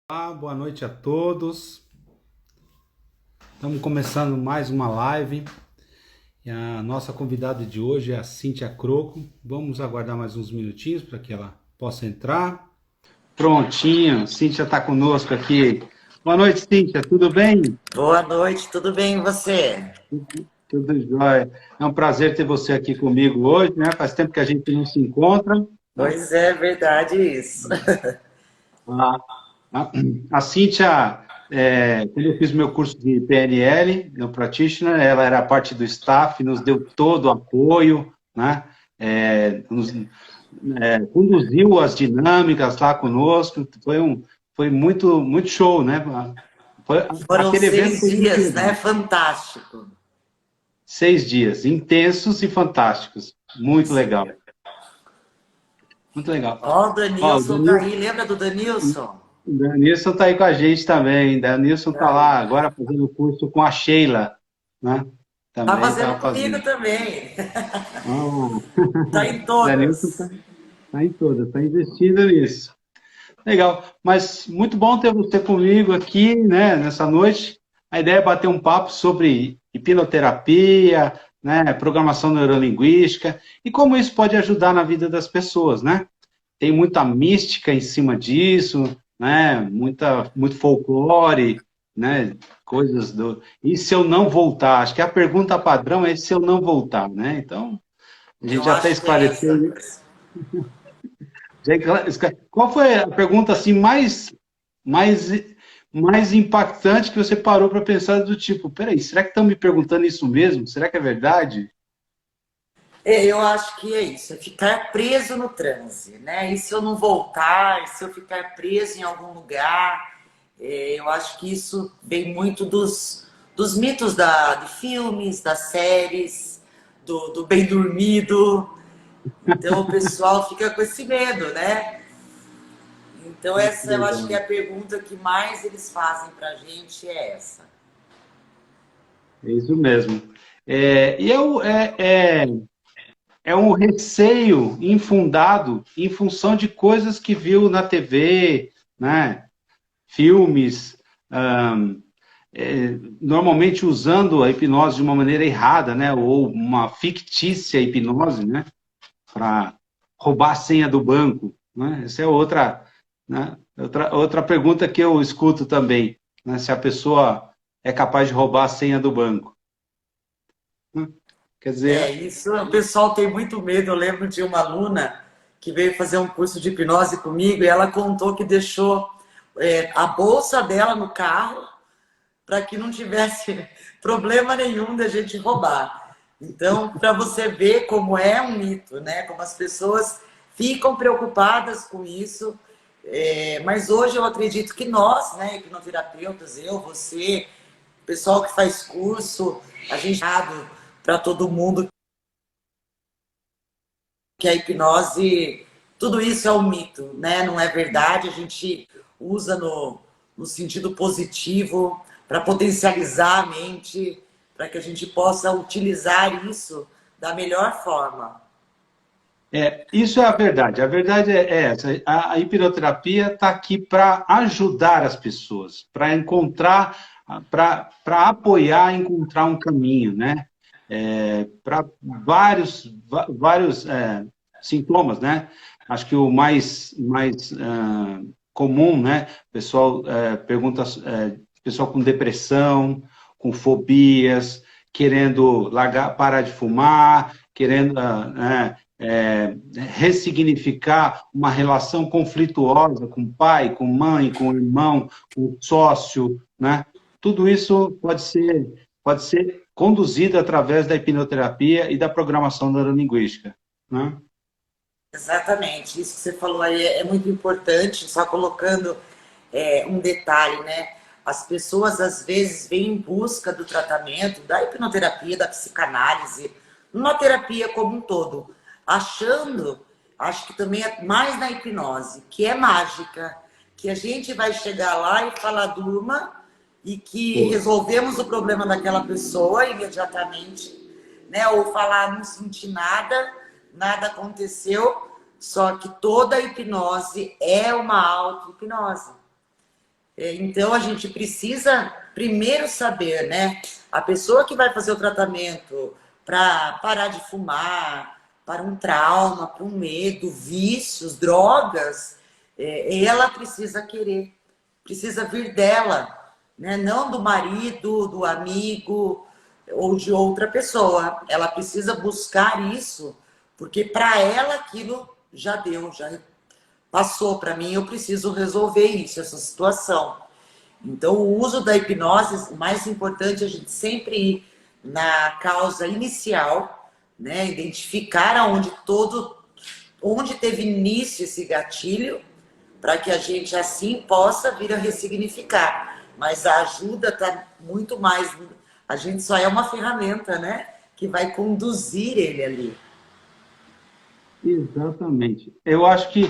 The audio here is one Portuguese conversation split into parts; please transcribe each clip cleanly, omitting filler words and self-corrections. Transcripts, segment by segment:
Olá, boa noite a todos. Estamos começando mais uma live. E a nossa convidada de hoje é a Cíntia Croco. Vamos aguardar mais uns minutinhos para que ela possa entrar. Prontinho, Cíntia está conosco aqui. Boa noite, Cíntia, tudo bem? Boa noite, tudo bem e você? Tudo jóia. É um prazer ter você aqui comigo hoje, né? Faz tempo que a gente não se encontra, né? Pois é, verdade isso. A, a Cíntia, quando eu fiz meu curso de PNL, no Practitioner, ela era parte do staff, nos deu todo o apoio, né? Conduziu as dinâmicas lá conosco, foi muito show, né? Foi, Foram aquele evento seis foi muito dias, né? legal. Fantástico. 6 dias, intensos e fantásticos. Muito legal, muito legal. Ó, o Ó, o Danilson tá Danilo, aí, lembra do Danilson? O Danilson está aí com a gente também. Danilson está lá Aí. agora fazendo o curso com a Sheila, né? Tá Também está fazendo comigo fazendo. também. Ah, Tá em Danilson todas. está em todas, está investindo nisso. Legal, mas muito bom ter você comigo aqui, né, nessa noite. A ideia é bater um papo sobre hipnoterapia, né, programação neurolinguística e como isso pode ajudar na vida das pessoas, né? Tem muita mística em cima disso, né? Muito folclore, né? Coisas do. E se eu não voltar? Acho que a pergunta padrão é se eu não voltar, né? Então, a gente Eu já até acho que é esclareceu. essa. Qual foi a pergunta assim mais, mais impactante que você parou para pensar do tipo, peraí, será que estão me perguntando isso mesmo? Será que é verdade? Eu acho que é isso, é ficar preso no transe, né? E se eu não voltar, e se eu ficar preso em algum lugar, eu acho que isso vem muito dos mitos de filmes, das séries, do bem dormido. Então o pessoal fica com esse medo, né? Então essa eu acho que é a pergunta que mais eles fazem pra gente é essa. É isso mesmo. É um receio infundado em função de coisas que viu na TV, né? Filmes, normalmente usando a hipnose de uma maneira errada, né? Ou uma fictícia hipnose, né? Para roubar a senha do banco, né? Essa é outra, né? Outra pergunta que eu escuto também, né? Se a pessoa é capaz de roubar a senha do banco, né? Quer É, dizer, isso o pessoal tem muito medo. Eu lembro de uma aluna que veio fazer um curso de hipnose comigo e ela contou que deixou a bolsa dela no carro para que não tivesse problema nenhum da gente roubar. Então, para você ver como é um mito, né? Como as pessoas ficam preocupadas com isso. Mas hoje eu acredito que nós, né, hipnoterapeutas, eu, você, o pessoal que faz curso, a gente para todo mundo que a hipnose, tudo isso é um mito, né? Não é verdade. A gente usa no sentido positivo para potencializar a mente, para que a gente possa utilizar isso da melhor forma. isso é a verdade. A verdade é essa. A hipnoterapia está aqui para ajudar as pessoas, para encontrar, para apoiar, encontrar um caminho, né? Para vários sintomas, né? Acho que o mais comum, né? O pessoal pergunta, pessoal com depressão, com fobias, querendo largar, parar de fumar, querendo ressignificar uma relação conflituosa com pai, com mãe, com irmão, com sócio, né? Tudo isso pode ser conduzido através da hipnoterapia e da programação neurolinguística, né? Exatamente, isso que você falou aí é muito importante, só colocando um detalhe, né? As pessoas às vezes vêm em busca do tratamento, da hipnoterapia, da psicanálise, uma terapia como um todo, achando, acho que também é mais na hipnose, que é mágica, que a gente vai chegar lá e falar durma e que Pô, resolvemos o problema daquela pessoa imediatamente, né? Ou falar não senti nada, nada aconteceu, só que toda hipnose é uma auto-hipnose. Então, a gente precisa primeiro saber, né? A pessoa que vai fazer o tratamento para parar de fumar, para um trauma, para um medo, vícios, drogas, ela precisa querer, precisa vir dela, né? Não do marido, do amigo ou de outra pessoa. Ela precisa buscar isso, porque para ela aquilo já deu, já passou para mim, eu preciso resolver isso, essa situação. Então, o uso da hipnose, o mais importante é a gente sempre ir na causa inicial, né? Identificar onde teve início esse gatilho, para que a gente assim possa vir a ressignificar. Mas a ajuda está muito mais. A gente só é uma ferramenta, né? Que vai conduzir ele ali. Exatamente. Eu acho que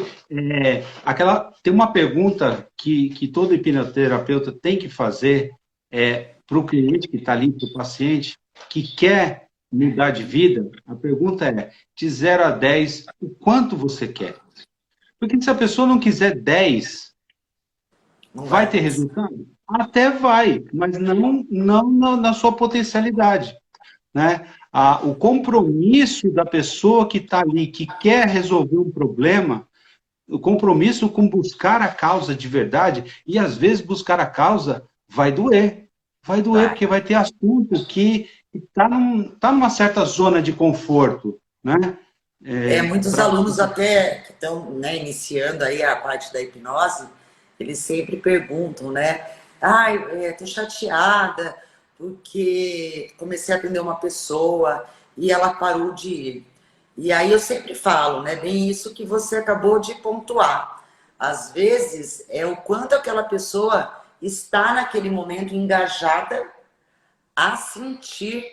tem uma pergunta que todo hipnoterapeuta tem que fazer para o cliente que está ali, para o paciente que quer mudar de vida. A pergunta é, de 0 a 10, o quanto você quer? Porque se a pessoa não quiser 10, Não vai vai ter acontecer. resultado? Até vai, mas não na sua potencialidade, né? O compromisso da pessoa que está ali, que quer resolver um problema, o compromisso com buscar a causa de verdade, e às vezes buscar a causa vai doer, Vai. porque vai ter assunto que está tá numa certa zona de conforto, né? Muitos alunos até que estão, né, iniciando aí a parte da hipnose, eles sempre perguntam, né? Ai, tô chateada porque comecei a atender uma pessoa e ela parou de ir. E aí eu sempre falo, né? Bem isso que você acabou de pontuar. Às vezes é o quanto aquela pessoa está naquele momento engajada a sentir,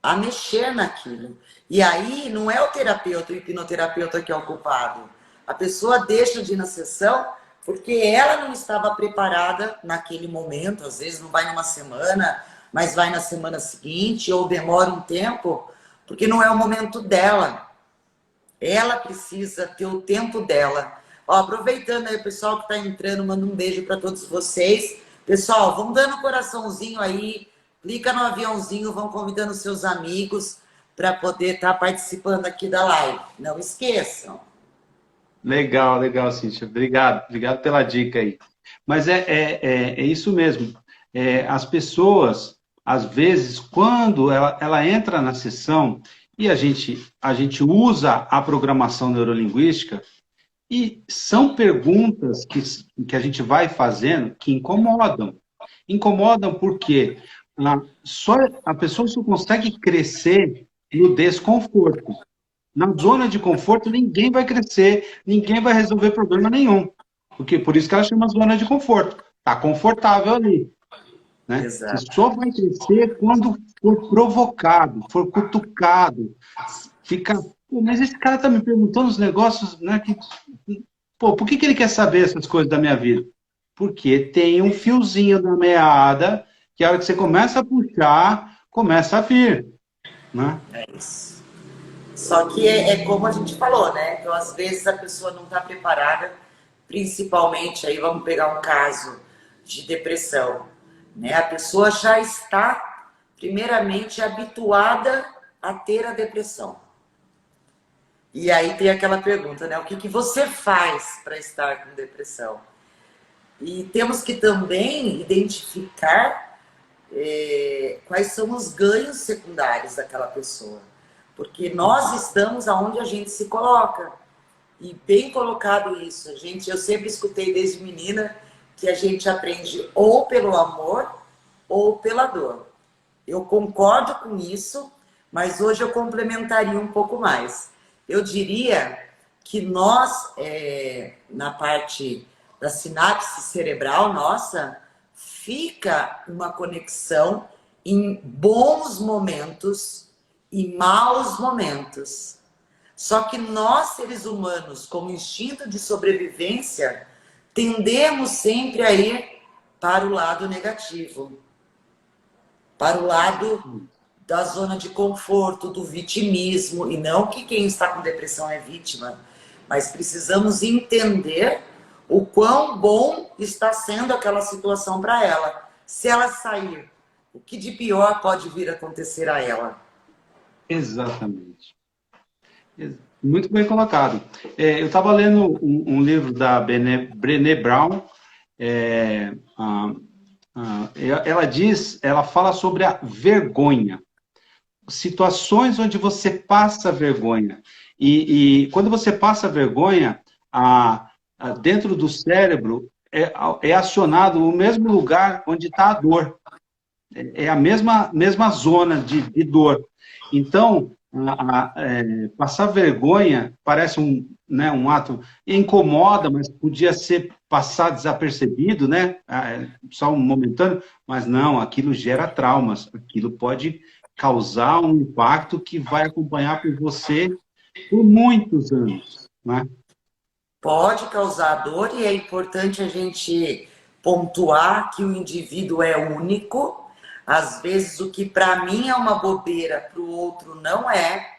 a mexer naquilo. E aí não é o terapeuta, o hipnoterapeuta que é o culpado. A pessoa deixa de ir na sessão porque ela não estava preparada naquele momento, às vezes não vai numa semana, mas vai na semana seguinte, ou demora um tempo, porque não é o momento dela. Ela precisa ter o tempo dela. Ó, aproveitando aí o pessoal que está entrando, manda um beijo para todos vocês. Pessoal, vão dando um coraçãozinho aí, clica no aviãozinho, vão convidando seus amigos para poder estar participando aqui da live. Não esqueçam. Legal, legal, Cíntia. Obrigado pela dica aí. Mas é isso mesmo. As pessoas, às vezes, quando ela entra na sessão e a gente usa a programação neurolinguística, e são perguntas que a gente vai fazendo que incomodam. Incomodam porque a pessoa só consegue crescer no desconforto. Na zona de conforto, ninguém vai crescer, ninguém vai resolver problema nenhum. Porque por isso que ela chama zona de conforto. Está confortável ali. Né? Você Exato. só vai crescer quando for provocado, for cutucado. Fica, pô, mas esse cara está me perguntando os negócios, né? Pô, por que ele quer saber essas coisas da minha vida? Porque tem um fiozinho na meada que a hora que você começa a puxar, começa a vir. Né? É isso. Só que é como a gente falou, né? Então, às vezes a pessoa não está preparada, principalmente aí vamos pegar um caso de depressão, né? A pessoa já está, primeiramente, habituada a ter a depressão. E aí tem aquela pergunta, né? O que você faz para estar com depressão? E temos que também identificar quais são os ganhos secundários daquela pessoa. Porque nós estamos aonde a gente se coloca. E bem colocado isso. Eu sempre escutei desde menina que a gente aprende ou pelo amor ou pela dor. Eu concordo com isso, mas hoje eu complementaria um pouco mais. Eu diria que nós, na parte da sinapse cerebral nossa, fica uma conexão em bons momentos e maus momentos. Só que nós, seres humanos, como instinto de sobrevivência, tendemos sempre a ir para o lado negativo, para o lado da zona de conforto, do vitimismo, e não que quem está com depressão é vítima, mas precisamos entender o quão bom está sendo aquela situação para ela. Se ela sair, o que de pior pode vir a acontecer a ela? Exatamente. Muito bem colocado. Eu estava lendo um livro da Brené Brown. é, ah, ela fala sobre a vergonha. Situações onde você passa vergonha. E quando você passa vergonha, dentro do cérebro é acionado o mesmo lugar onde está a dor. É a mesma zona de dor. Então, passar vergonha parece um ato, incomoda, mas podia ser passar desapercebido, né? Só um momentâneo, mas não, aquilo gera traumas, aquilo pode causar um impacto que vai acompanhar por você por muitos anos, né? Pode causar dor e é importante a gente pontuar que o indivíduo é único. Às vezes o que para mim é uma bobeira, para o outro não é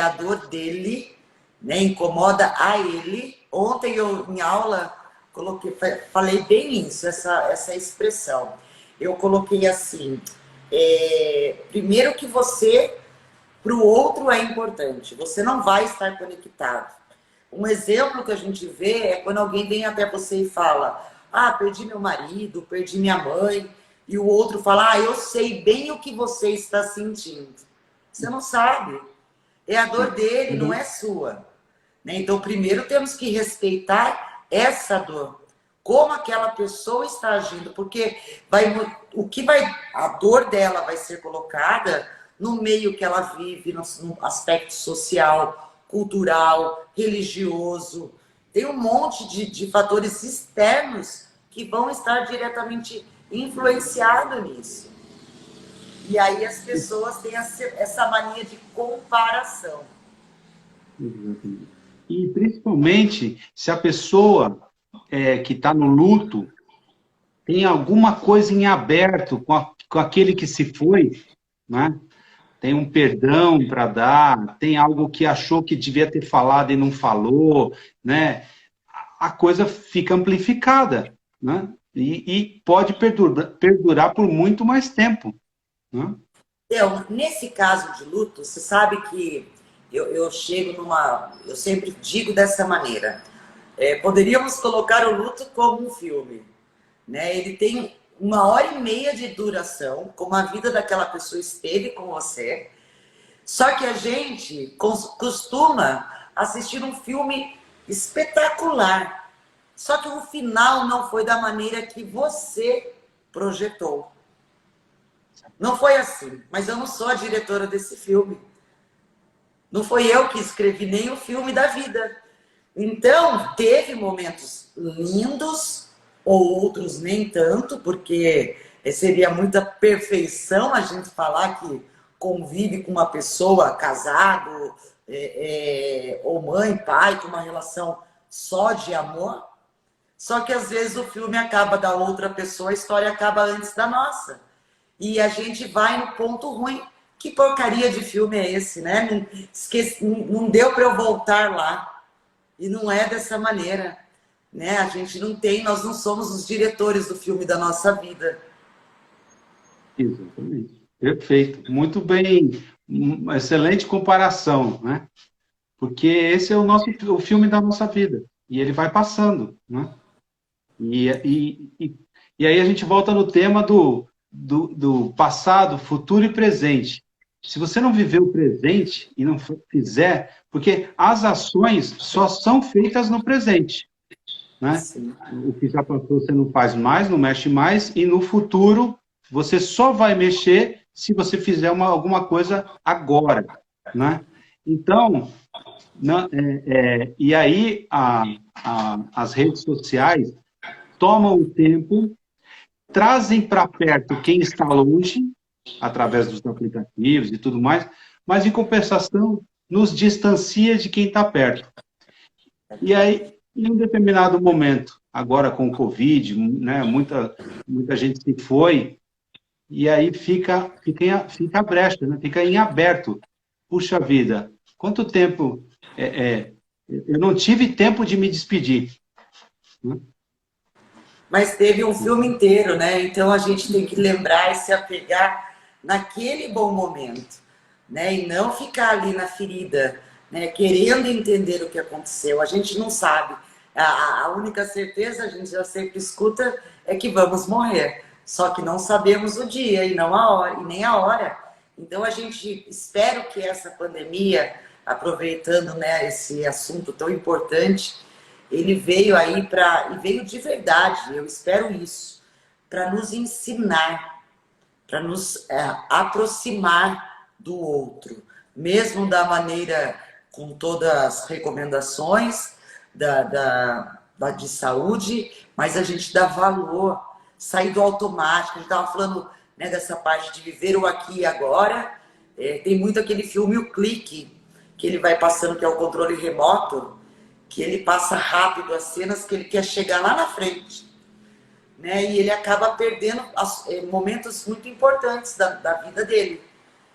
a dor dele, né? Incomoda a ele. Ontem eu, em aula, falei bem isso, essa expressão. Eu coloquei assim, primeiro que você, para o outro é importante, você não vai estar conectado. Um exemplo que a gente vê é quando alguém vem até você e fala: ah, perdi meu marido, perdi minha mãe, e o outro fala: ah, eu sei bem o que você está sentindo. Você não sabe. É a dor dele, não é sua. Né? Então, primeiro temos que respeitar essa dor. Como aquela pessoa está agindo, porque a dor dela vai ser colocada no meio que ela vive, no aspecto social, cultural, religioso. Tem um monte de fatores externos que vão estar diretamente influenciados nisso. E aí as pessoas têm essa mania de comparação. E principalmente se a pessoa que está no luto tem alguma coisa em aberto com aquele que se foi, né? Tem um perdão para dar, tem algo que achou que devia ter falado e não falou, né? A coisa fica amplificada, né? E pode perdurar por muito mais tempo, né? Então, nesse caso de luto, você sabe que eu chego eu sempre digo dessa maneira, poderíamos colocar o luto como um filme, né? Ele tem 1h30 de duração, como a vida daquela pessoa esteve com você. Só que a gente costuma assistir um filme espetacular. Só que o final não foi da maneira que você projetou. Não foi assim. Mas eu não sou a diretora desse filme. Não foi eu que escrevi nem o filme da vida. Então, teve momentos lindos, ou outros nem tanto, porque seria muita perfeição a gente falar que convive com uma pessoa casado, ou mãe, pai, com uma relação só de amor. Só que às vezes o filme acaba da outra pessoa, a história acaba antes da nossa. E a gente vai no ponto ruim. Que porcaria de filme é esse, né? Não deu para eu voltar lá. E não é dessa maneira, né? Nós não somos os diretores do filme da nossa vida. Exatamente. Perfeito. Muito bem. Excelente comparação, né? Porque esse é o filme da nossa vida. E ele vai passando, né? E aí a gente volta no tema do passado, futuro e presente. Se você não viver o presente e não fizer, porque as ações só são feitas no presente, né? Sim. O que já passou você não faz mais, não mexe mais, e no futuro você só vai mexer se você fizer alguma coisa agora, né? Então, e aí as redes sociais tomam o tempo, trazem para perto quem está longe, através dos aplicativos e tudo mais, mas, em compensação, nos distancia de quem está perto. E aí, em um determinado momento, agora com o Covid, né, muita gente se foi, e aí fica a brecha, né, fica em aberto. Puxa vida, quanto tempo... eu não tive tempo de me despedir. né? Mas teve um filme inteiro, né? Então a gente tem que lembrar e se apegar naquele bom momento, né? E não ficar ali na ferida, né? Querendo entender o que aconteceu. A gente não sabe. A única certeza, a gente já sempre escuta, é que vamos morrer. Só que não sabemos o dia e não a hora, e nem a hora. Então a gente espera que essa pandemia, aproveitando, né, esse assunto tão importante, ele veio aí e veio de verdade, eu espero isso, para nos ensinar, para nos aproximar do outro, mesmo da maneira, com todas as recomendações de saúde, mas a gente dá valor, sair do automático. A gente estava falando, né, dessa parte de viver o aqui e agora. Tem muito aquele filme O Clique, que ele vai passando, que é o controle remoto, que ele passa rápido as cenas que ele quer chegar lá na frente, né? E ele acaba perdendo momentos muito importantes da vida dele.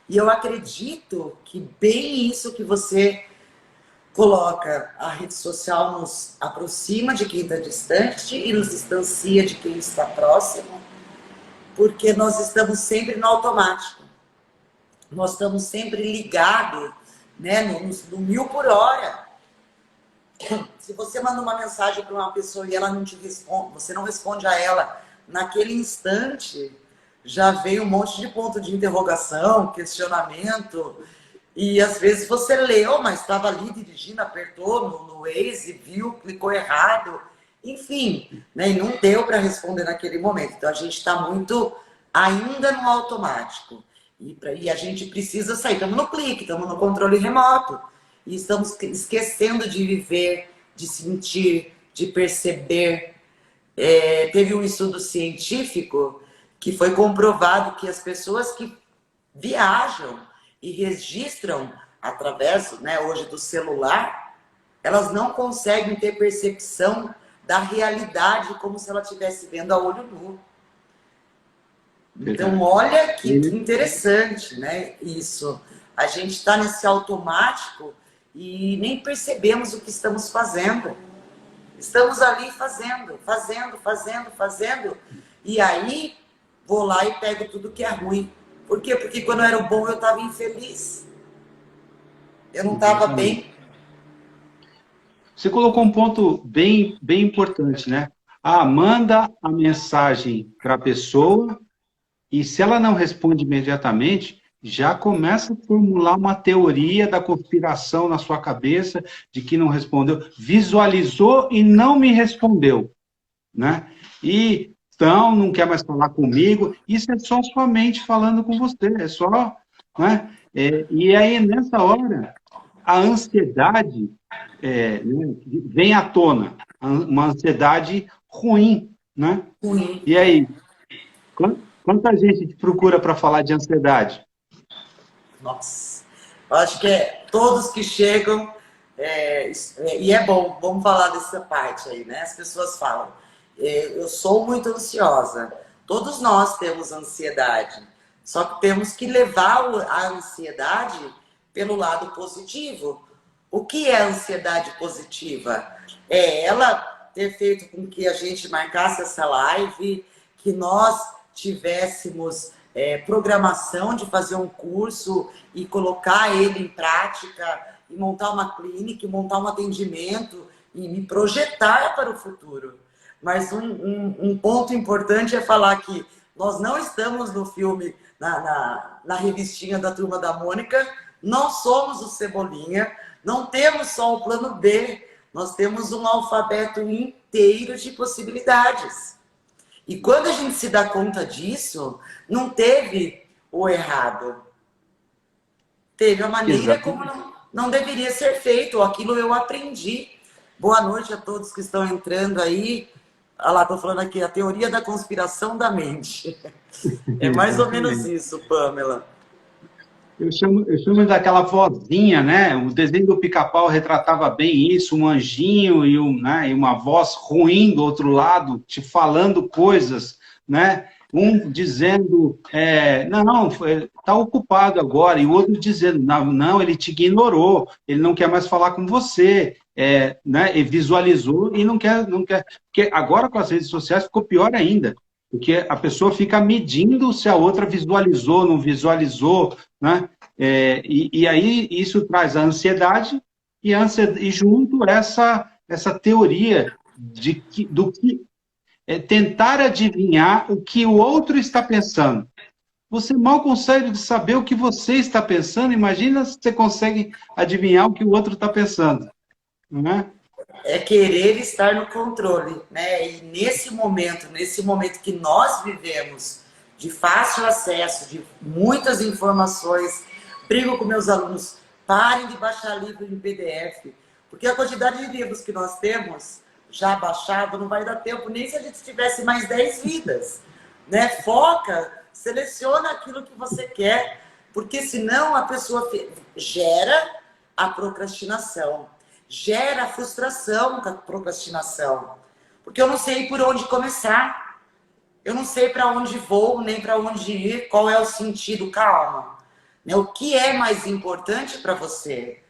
E eu acredito que bem isso que você coloca, a rede social nos aproxima de quem está distante e nos distancia de quem está próximo, porque nós estamos sempre no automático. Nós estamos sempre ligados, né, no 1000 por hora. Se você manda uma mensagem para uma pessoa e ela não te responde, você não responde a ela naquele instante, já veio um monte de ponto de interrogação, questionamento, e às vezes você leu, mas estava ali dirigindo, apertou no Waze, viu, clicou errado, enfim, né, e não deu para responder naquele momento. Então a gente está muito ainda no automático, e a gente precisa sair, estamos no clique, estamos no controle remoto, e estamos esquecendo de viver, de sentir, de perceber. Teve um estudo científico que foi comprovado que as pessoas que viajam e registram através, né, hoje do celular, elas não conseguem ter percepção da realidade como se ela estivesse vendo a olho nu. Então, olha que interessante, né, isso. A gente está nesse automático e nem percebemos o que estamos fazendo. Estamos ali fazendo. E aí, vou lá e pego tudo que é ruim. Por quê? Porque quando era bom, eu estava infeliz. Eu não estava bem. Você colocou um ponto bem importante, né? Manda a mensagem para a pessoa e se ela não responde imediatamente, já começa a formular uma teoria da conspiração na sua cabeça de que não respondeu, visualizou e não me respondeu, né? E então não quer mais falar comigo. Isso é só sua mente falando com você, é só, né? E aí nessa hora a ansiedade né, vem à tona, uma ansiedade ruim, né? Ruim. E aí, quanta gente te procura para falar de ansiedade? Nossa, eu acho que todos que chegam, e é bom, vamos falar dessa parte aí, né? As pessoas falam, eu sou muito ansiosa. Todos nós temos ansiedade, só que temos que levar a ansiedade pelo lado positivo. O que é ansiedade positiva? É ela ter feito com que a gente marcasse essa live, que nós tivéssemos programação de fazer um curso e colocar ele em prática, e montar uma clínica, e montar um atendimento, e me projetar para o futuro. Mas um ponto importante é falar que nós não estamos no filme, na revistinha da Turma da Mônica, não somos o Cebolinha, não temos só o plano B, nós temos um alfabeto inteiro de possibilidades. E quando a gente se dá conta disso, não teve o errado. Teve a maneira como não deveria ser feito. Aquilo eu aprendi. Boa noite a todos que estão entrando aí. Olha lá, estou falando aqui, a teoria da conspiração da mente. É mais ou menos isso, Pamela. Eu chamo daquela vozinha, né? O desenho do Pica-Pau retratava bem isso, um anjinho e uma voz ruim do outro lado, te falando coisas, né? Um dizendo, não, está ocupado agora, e o outro dizendo, não, não, ele te ignorou, ele não quer mais falar com você, né, e visualizou e não quer, porque agora com as redes sociais ficou pior ainda, porque a pessoa fica medindo se a outra visualizou, não visualizou, né, e aí isso traz a ansiedade, e junto essa teoria do que tentar adivinhar o que o outro está pensando. Você mal consegue saber o que você está pensando, imagina se você consegue adivinhar o que o outro está pensando. Não é? É querer estar no controle, né? E nesse momento que nós vivemos, de fácil acesso, de muitas informações, brigo com meus alunos, parem de baixar livro em PDF, porque a quantidade de livros que nós temos já baixado não vai dar tempo nem se a gente tivesse mais 10 vidas, né? Foca, seleciona aquilo que você quer, porque senão a pessoa gera a procrastinação. Gera frustração com a procrastinação. Porque eu não sei por onde começar. Eu não sei para onde vou, nem para onde ir, qual é o sentido. Calma. O que é mais importante para você?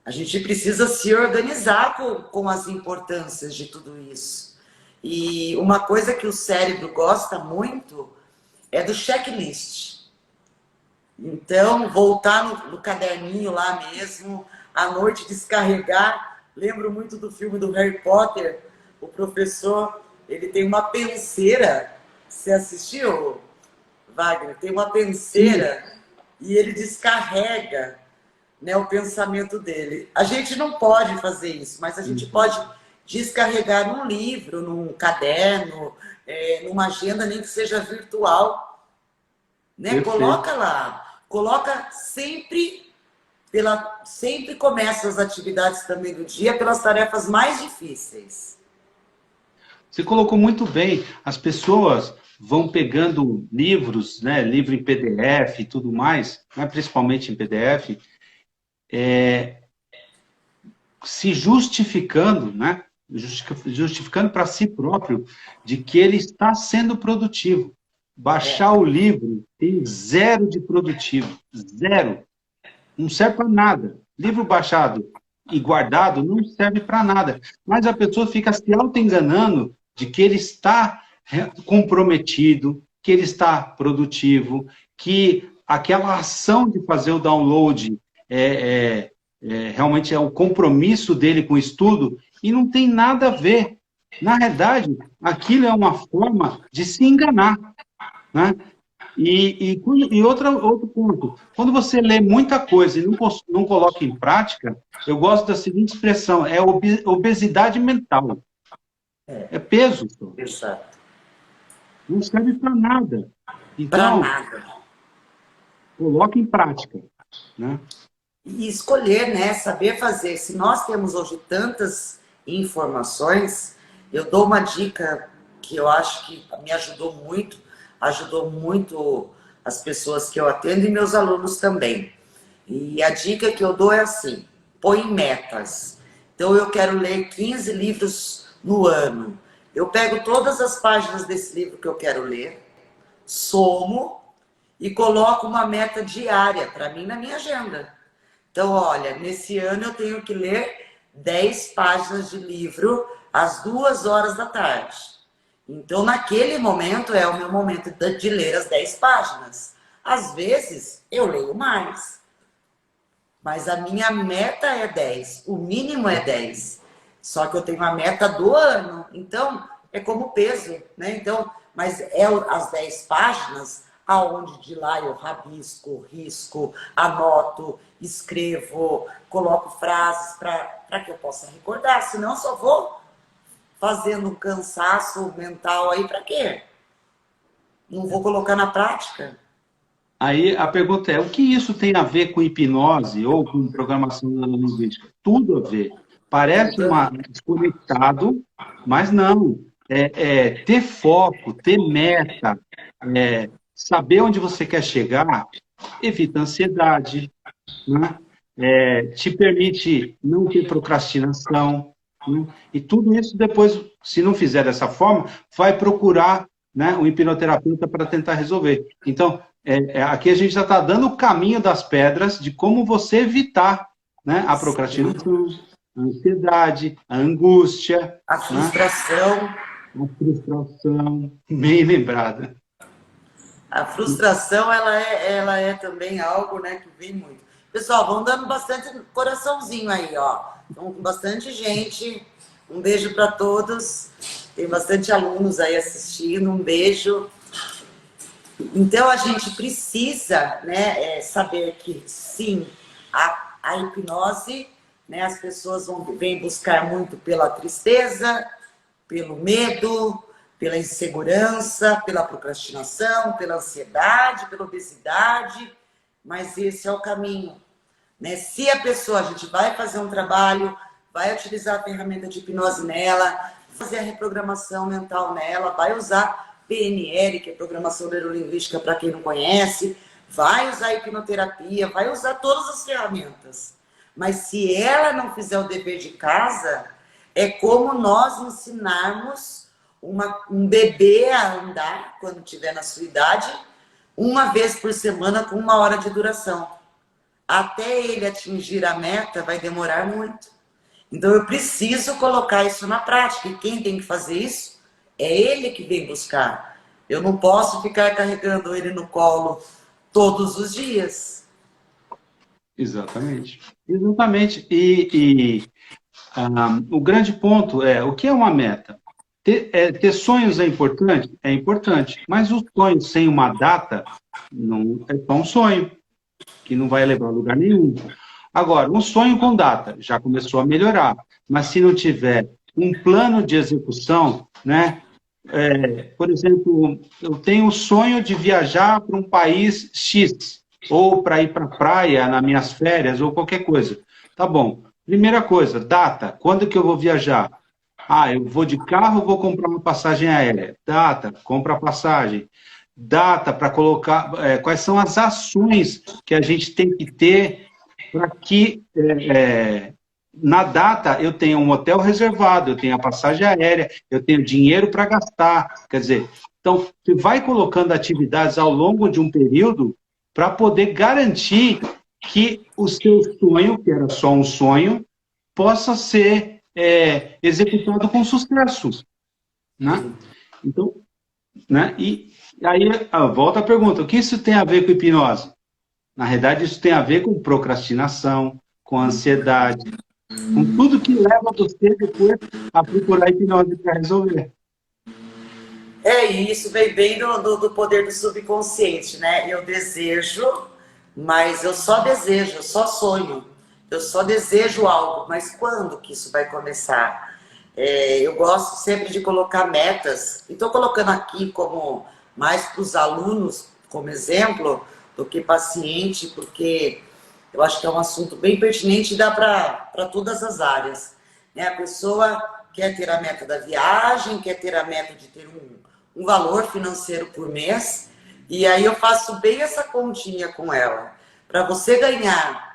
A gente precisa se organizar com as importâncias de tudo isso. E uma coisa que o cérebro gosta muito é do checklist. Então, voltar no caderninho lá mesmo, à noite descarregar. Lembro muito do filme do Harry Potter. O professor, ele tem uma penseira. Você assistiu, Wagner? Tem uma penseira. Sim. E ele descarrega, né, o pensamento dele. A gente não pode fazer isso, mas a gente pode descarregar num livro, num caderno, numa agenda, nem que seja virtual. Né? Coloca lá. Coloca sempre... Sempre começa as atividades também do dia pelas tarefas mais difíceis. Você colocou muito bem. As pessoas vão pegando livros, né, livro em PDF e tudo mais, né, principalmente em PDF, se justificando, né, justificando para si próprio de que ele está sendo produtivo. Baixar o livro tem 0 de produtivo. 0. Não serve para nada. Livro baixado e guardado não serve para nada. Mas a pessoa fica se auto-enganando de que ele está comprometido, que ele está produtivo, que aquela ação de fazer o download realmente é o compromisso dele com o estudo, e não tem nada a ver. Na verdade, aquilo é uma forma de se enganar, né? E outro ponto, quando você lê muita coisa e não coloca em prática, eu gosto da seguinte expressão, é obesidade mental. É peso. Exato. Não serve para nada. Para Então, nada. coloque em prática. Né? E escolher, né? Saber fazer. Se nós temos hoje tantas informações, eu dou uma dica que eu acho que me ajudou muito as pessoas que eu atendo e meus alunos também. E a dica que eu dou é assim, põe metas. Então eu quero ler 15 livros no ano. Eu pego todas as páginas desse livro que eu quero ler, somo e coloco uma meta diária para mim na minha agenda. Então, olha, nesse ano eu tenho que ler 10 páginas de livro às 2 horas da tarde. Então, naquele momento, é o meu momento de ler as 10 páginas. Às vezes, eu leio mais. Mas a minha meta é 10. O mínimo é 10. Só que eu tenho a meta do ano. Então, é como peso, né? Então, mas é as 10 páginas aonde de lá eu rabisco, risco, anoto, escrevo, coloco frases para que eu possa recordar. Senão, eu só vou fazendo um cansaço mental aí para quê? Não vou colocar na prática. Aí a pergunta é, o que isso tem a ver com hipnose ou com programação neurolinguística? Tudo a ver. Parece desconectado, mas não. Ter foco, ter meta, saber onde você quer chegar, evita ansiedade, né? Te permite não ter procrastinação, né? E tudo isso depois, se não fizer dessa forma, vai procurar né, o hipnoterapeuta para tentar resolver. Então, aqui a gente já está dando o caminho das pedras de como você evitar, né, a procrastinação, a ansiedade, a angústia, A né, frustração. a frustração, bem lembrada. A frustração, ela é também algo, né, que vem muito. Pessoal, vão dando bastante coraçãozinho aí, ó. Então, com bastante gente. Um beijo para todos. Tem bastante alunos aí assistindo. Um beijo. Então, a gente precisa, né, saber que, sim, a hipnose, né, as pessoas vêm buscar muito pela tristeza, pelo medo, pela insegurança, pela procrastinação, pela ansiedade, pela obesidade, mas esse é o caminho, né? Se a pessoa, a gente vai fazer um trabalho, vai utilizar a ferramenta de hipnose nela, fazer a reprogramação mental nela, vai usar PNL, que é programação neurolinguística para quem não conhece, vai usar a hipnoterapia, vai usar todas as ferramentas. Mas se ela não fizer o dever de casa, é como nós ensinarmos um bebê a andar, quando tiver na sua idade, uma vez por semana com 1 hora de duração. Até ele atingir a meta vai demorar muito. Então eu preciso colocar isso na prática. E quem tem que fazer isso é ele que vem buscar. Eu não posso ficar carregando ele no colo todos os dias. Exatamente. Exatamente. O grande ponto é, o que é uma meta? Ter sonhos é importante? É importante. Mas os sonhos sem uma data não é só um sonho, que não vai levar a lugar nenhum. Agora, um sonho com data já começou a melhorar, mas se não tiver um plano de execução, né? Por exemplo, eu tenho o sonho de viajar para um país X, ou para ir para a praia nas minhas férias, ou qualquer coisa. Tá bom. Primeira coisa, data. Quando que eu vou viajar? Ah, eu vou de carro, vou comprar uma passagem aérea. Data, compra a passagem. Data para colocar quais são as ações que a gente tem que ter para que na data eu tenha um hotel reservado, eu tenha a passagem aérea, eu tenho dinheiro para gastar. Quer dizer, então, você vai colocando atividades ao longo de um período para poder garantir que o seu sonho, que era só um sonho, possa ser executado com sucesso, né? Então, né? E aí, volta a pergunta, o que isso tem a ver com hipnose? Na realidade, isso tem a ver com procrastinação, com ansiedade, com tudo que leva você depois a procurar hipnose para resolver. É isso, vem bem do poder do subconsciente, né? Eu desejo, mas eu só desejo, eu só sonho. Eu só desejo algo, mas quando que isso vai começar? Eu gosto sempre de colocar metas, e estou colocando aqui como mais para os alunos, como exemplo, do que paciente, porque eu acho que é um assunto bem pertinente e dá para todas as áreas, né? A pessoa quer ter a meta da viagem, quer ter a meta de ter um valor financeiro por mês, e aí eu faço bem essa continha com ela. Para você ganhar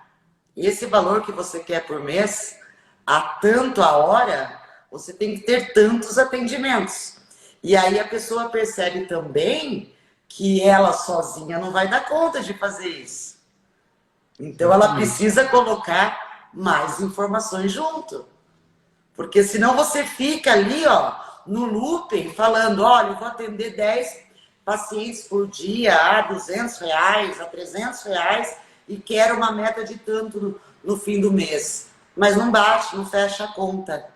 esse valor que você quer por mês, a tanto a hora, você tem que ter tantos atendimentos. E aí a pessoa percebe também que ela sozinha não vai dar conta de fazer isso. Então ela precisa colocar mais informações junto. Porque senão você fica ali, ó, no looping, falando, olha, eu vou atender 10 pacientes por dia a R$ 200, a R$ 300, e quero uma meta de tanto no fim do mês. Mas não bate, não fecha a conta.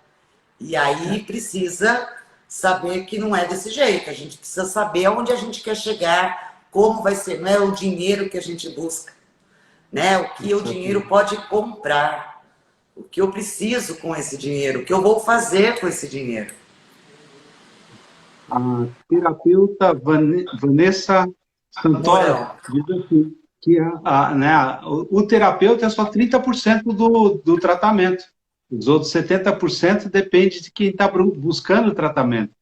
E aí precisa saber que não é desse jeito. A gente precisa saber aonde a gente quer chegar, como vai ser. Não é o dinheiro que a gente busca, né? O que o dinheiro pode comprar. O que eu preciso com esse dinheiro, o que eu vou fazer com esse dinheiro. A terapeuta Vanessa Santoro diz assim, que o terapeuta é só 30% do tratamento. Os outros 70% depende de quem está buscando o tratamento.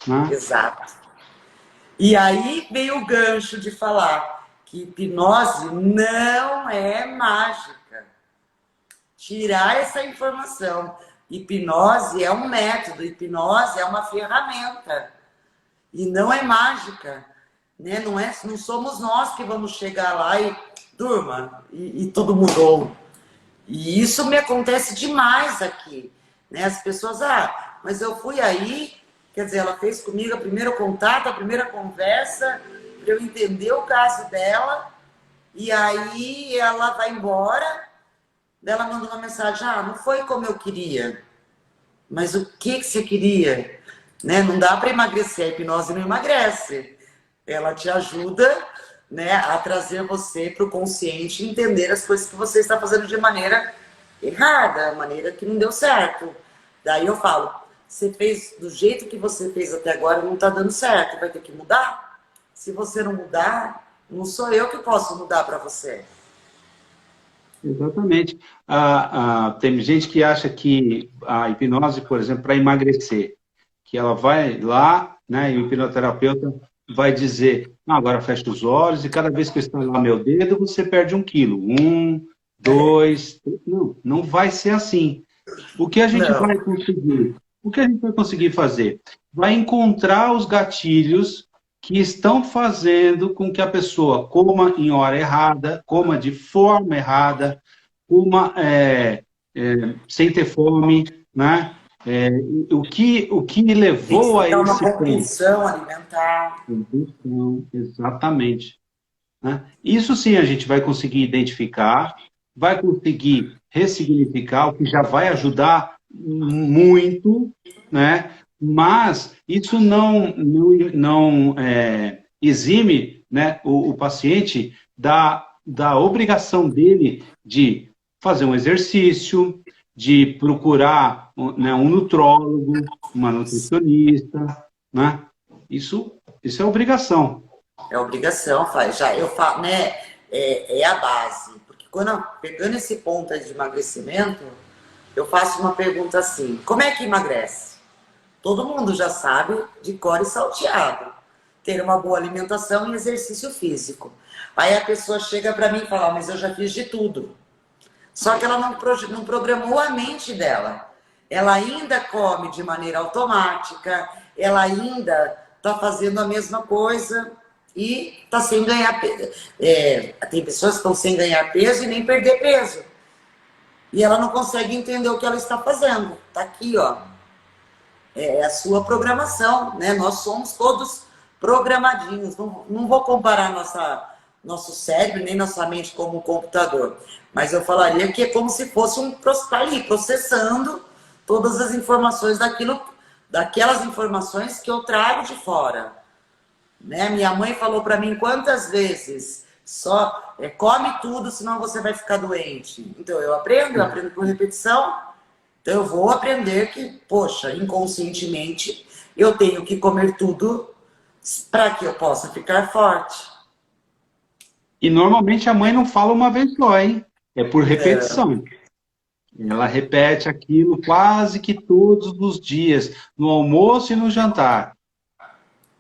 Né? Exato. E aí veio o gancho de falar que hipnose não é mágica. Tirar essa informação. Hipnose é um método, hipnose é uma ferramenta. E não é mágica, né? Não somos nós que vamos chegar lá e durma, e tudo mudou. E isso me acontece demais aqui, né? As pessoas, mas eu fui aí, quer dizer, ela fez comigo o primeiro contato, a primeira conversa, para eu entender o caso dela, e aí ela vai embora, ela manda uma mensagem, não foi como eu queria, mas o que você queria? Né? Não dá para emagrecer, a hipnose não emagrece. Ela te ajuda, né, a trazer você para o consciente e entender as coisas que você está fazendo de maneira errada, maneira que não deu certo. Daí eu falo, você fez do jeito que você fez até agora, não está dando certo, vai ter que mudar. Se você não mudar, não sou eu que posso mudar para você. Exatamente. Tem gente que acha que a hipnose, por exemplo, para emagrecer, que ela vai lá, né, e o hipnoterapeuta vai dizer, agora fecha os olhos e cada vez que eu estalar meu dedo, você perde 1 quilo. 2, não vai ser assim. O que a gente Não. vai conseguir? O que a gente vai conseguir fazer? Vai encontrar os gatilhos que estão fazendo com que a pessoa coma em hora errada, coma de forma errada, coma sem ter fome, né? O que me levou a Uma esse ponto? compulsão alimentar. Compulsão, exatamente. Né? Isso sim a gente vai conseguir identificar, vai conseguir ressignificar, o que já vai ajudar muito, né? Mas isso não exime, né, o paciente da obrigação dele de fazer um exercício, de procurar, né, um nutrólogo, uma nutricionista, né? Isso é obrigação. É obrigação, faz. Já eu falo, né? É a base. Porque pegando esse ponto aí de emagrecimento, eu faço uma pergunta assim: como é que emagrece? Todo mundo já sabe de cor e salteado. Ter uma boa alimentação e exercício físico. Aí a pessoa chega para mim e fala, mas eu já fiz de tudo. Só que ela não programou a mente dela. Ela ainda come de maneira automática, ela ainda está fazendo a mesma coisa e está sem ganhar peso. Tem pessoas que estão sem ganhar peso e nem perder peso. E ela não consegue entender o que ela está fazendo. Está aqui, ó. É a sua programação, né? Nós somos todos programadinhos. Não vou comparar nosso cérebro nem nossa mente como um computador, mas eu falaria que é como se fosse tá ali processando todas as informações daquelas informações que eu trago de fora, né? Minha mãe falou para mim quantas vezes só come tudo, senão você vai ficar doente. Então eu aprendo por repetição. Então eu vou aprender que, poxa, inconscientemente eu tenho que comer tudo para que eu possa ficar forte. E normalmente a mãe não fala uma vez só, hein? É por repetição. Ela repete aquilo quase que todos os dias, no almoço e no jantar.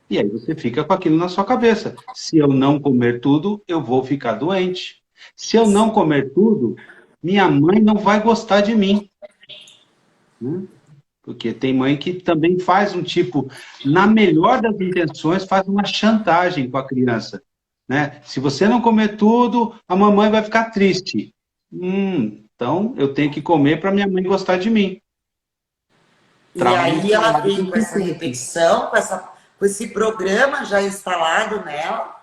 E aí você fica com aquilo na sua cabeça. Se eu não comer tudo, eu vou ficar doente. Se eu não comer tudo, minha mãe não vai gostar de mim. Né? Porque tem mãe que também faz um tipo, na melhor das intenções, faz uma chantagem com a criança. Né? Se você não comer tudo, a mamãe vai ficar triste. Então, eu tenho que comer para minha mãe gostar de mim. E aí ela vem com essa repetição, com esse programa já instalado nela,